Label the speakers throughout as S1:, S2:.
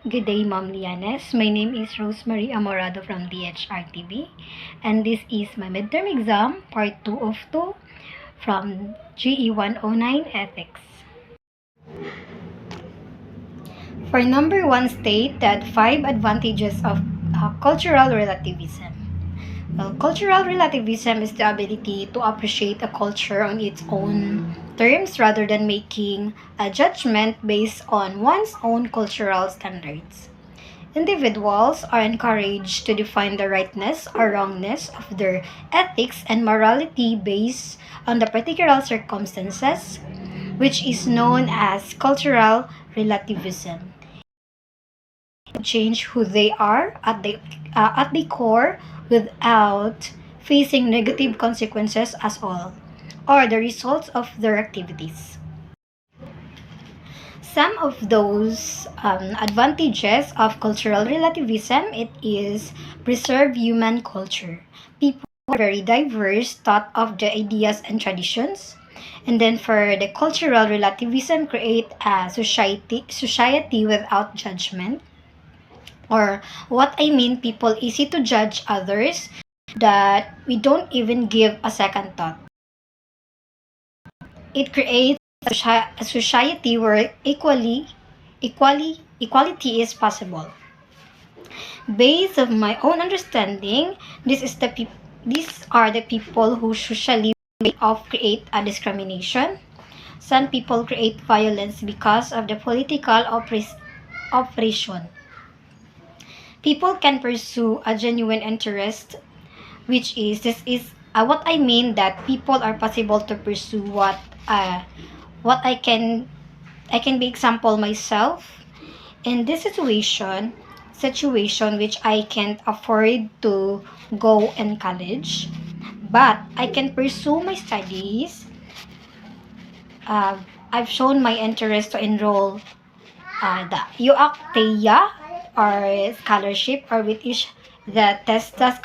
S1: Good day, Ma'am Lianes. My name is Rosemary Amorado from DHRTV, and this is my midterm exam, part 2 of 2 from GE 109 Ethics. For number 1, state that 5 advantages of cultural relativism. Well, cultural relativism is the ability to appreciate a culture on its own terms rather than making a judgment based on one's own cultural standards. Individuals are encouraged to define the rightness or wrongness of their ethics and morality based on the particular circumstances, which is known as cultural relativism. Change who they are at the core without facing negative consequences as all, or the results of their activities. Some of those advantages of cultural relativism, it is preserve human culture. People are very diverse, thought of the ideas and traditions. And then for the cultural relativism, create a society without judgment. Or what I mean, people easy to judge others that we don't even give a second thought. It creates a society where equality is possible. Based on my own understanding, these are the people who socially create a discrimination. Some people create violence because of the political oppression. People can pursue a genuine interest, which is this is what I mean, that people are possible to pursue what I can be example myself in this situation which I can't afford to go in college, but I can pursue my studies. I've shown my interest to enroll the UACTEA or scholarship, or with each the TESTA.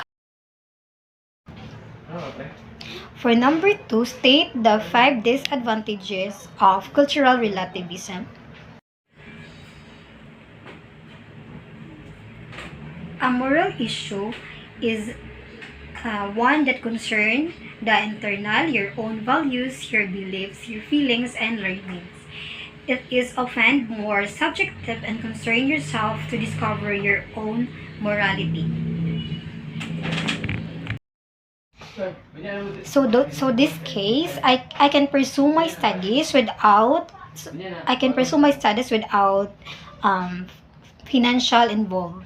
S1: For number 2, state the 5 disadvantages of cultural relativism. A moral issue is one that concerns the internal, your own values, your beliefs, your feelings, and learnings. It is often more subjective and concern yourself to discover your own morality. So this case, I can pursue my studies without um, financial involved.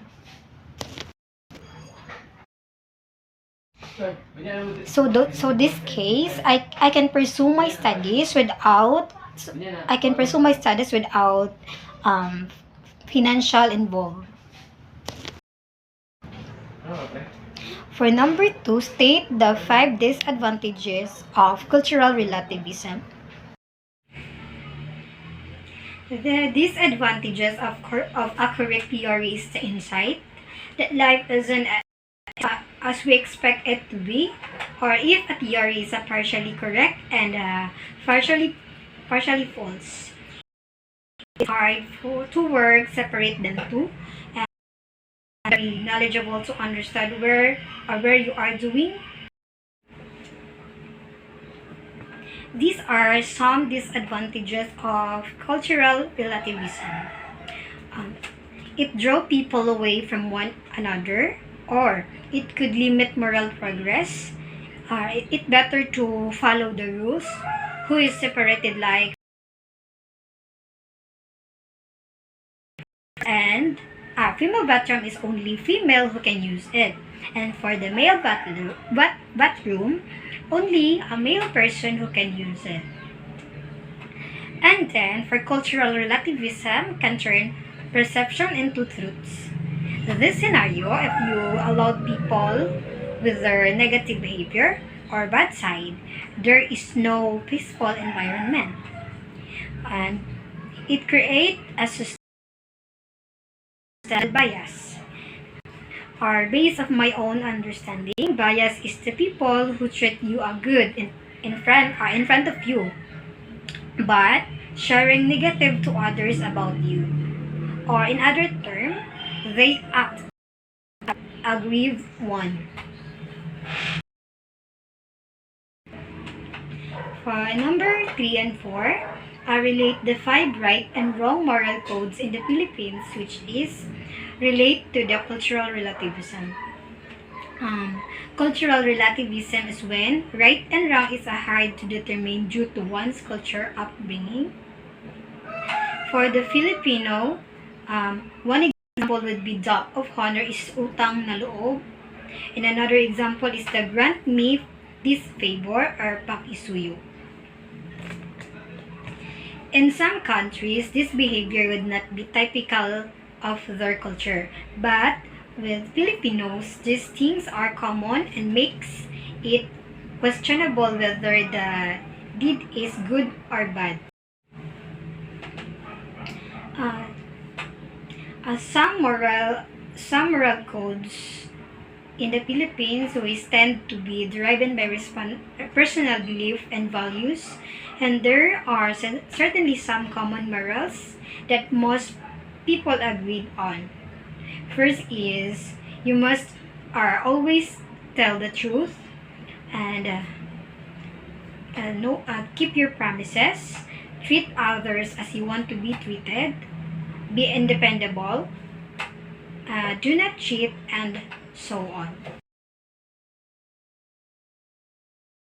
S1: So this case, I can pursue my studies without um, financial involved. For number 2, state the 5 disadvantages of cultural relativism. The disadvantages of accurate theory is the insight that life isn't as we expect it to be, or if a theory is partially correct and partially false. It's hard to work separate them two, and be knowledgeable to understand where you are doing. These are some disadvantages of cultural relativism. It draws people away from one another, or it could limit moral progress. It better to follow the rules. Who is separated, like, and female bathroom is only female who can use it, and for the male bathroom, only a male person who can use it. And then for cultural relativism can turn perception into truths. This scenario, if you allow people with their negative behavior or bad side, there is no peaceful environment. And it creates a societal bias. Or based of my own understanding, bias is the people who treat you good in front of you, but sharing negative to others about you. or in other term, they act aggrieved one. For number 3 and 4, I relate the 5 right and wrong moral codes in the Philippines, which is relate to the cultural relativism. Cultural relativism is when right and wrong is hard to determine due to one's culture upbringing. For the Filipino, one example would be debt of honor is utang na loob. And another example is the grant me this favor or pakisuyo. In some countries, this behavior would not be typical of their culture, but with Filipinos, these things are common and makes it questionable whether the deed is good or bad. Uh, some moral codes in the Philippines ways tend to be driven by personal belief and values, and there are certainly some common morals that most people agreed on. First is you must always tell the truth and keep your promises, treat others as you want to be treated, be independable, do not cheat, and so on.